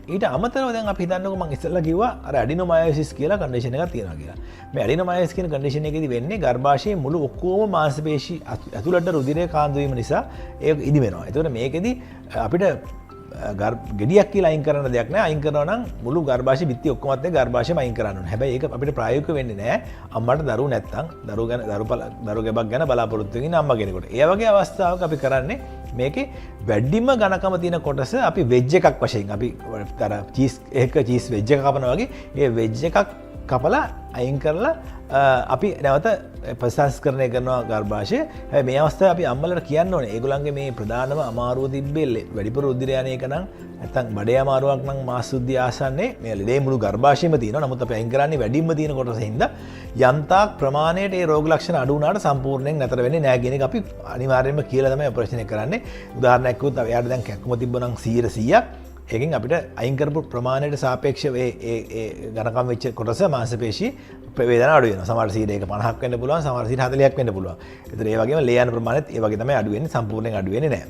ඊට අමතරව දැන් අපි හිතන්නකෝ මම ඉස්සෙල්ලා කිව්වා අර ඇඩිනොමයොසිස් කියලා කන්ඩිෂන් එකක් තියෙනවා කියලා. මේ ඇඩිනොමයොසිස් කියන කන්ඩිෂන් එකේදී වෙන්නේ ගර්භාෂයේ මුළු ඔක්කොම මාංශපේශි ඇතුළට රුධිරය කාන්දු වීම නිසා ඒක ඉදි වෙනවා. ඒතකොට මේකෙදී අපිට ගෙඩියක් කියලා අයින් කරන දෙයක් නෑ. අයින් කරනවා නම් මුළු ගර්භාෂය බිත්ති ඔක්කොමත් ඒ ගර්භාෂයම අයින් කරන්න ඕනේ. හැබැයි ඒක අපිට ප්‍රායෝගික වෙන්නේ නෑ. අම්මට දරුවෝ නැත්තම් දරුවෝ ගැබක් ගැන බලාපොරොත්තු වෙන අම්මා කෙනෙකුට. ඒ වගේ අවස්ථාවක අපි කරන්නේ මේකේ වැඩිම ඝනකම තියෙන කොටස අපි වෙජ් එකක් වශයෙන් අපි අර චීස් චීස් වෙජ් එක කපනවා වගේ ඒ වෙජ් එකක් කපලා අයින් කරලා අපි නැවත ප්‍රසංස්කරණය කරනවා ගර්භාෂය. හැබැයි මේ අවස්ථාවේ අපි අම්මලට කියන්න ඕනේ ඒගොල්ලන්ගේ මේ ප්‍රධානම අමාරුව තිබ්බේ වැඩිපුර රුධිරය යන එක නම් නැත්නම් බඩේ අමාරුවක් නම් මාස සුද්ධිය ආසන්නේ මේ ලෙඩේ මුළු ගර්භාෂයෙම තියෙනවා. නමුත් අපි අයින් කරන්නේ වැඩිම තියෙන කොටස හින්දා යම්තාක් ප්‍රමාණයට ඒ රෝග ලක්ෂණ අඩු වුණාට සම්පූර්ණයෙන් නැතර වෙන්නේ නැහැ කියන එක අපි අනිවාර්යයෙන්ම කියලා තමයි ඔපරේෂන් එක කරන්නේ. උදාහරණයක් කිව්වොත් එයාට දැන් කැක්කුම තිබ්බනම් 100%ක් ඒකෙන් අපිට අයින් කරපු ප්‍රමාණයට සාපේක්ෂව ඒ ඝනකම් වෙච්ච කොටස මාංශපේශී වේදනාව අඩු වෙනවා. සමහර 50ක් වෙන්න පුළුවන්, සමහර 40ක් වෙන්න පුළුවන්. ඒතර ඒ වගේම ලේ යන ප්‍රමාණයත් ඒ වගේ තමයි අඩු වෙන්නේ, සම්පූර්ණයෙන් අඩු වෙන්නේ නැහැ.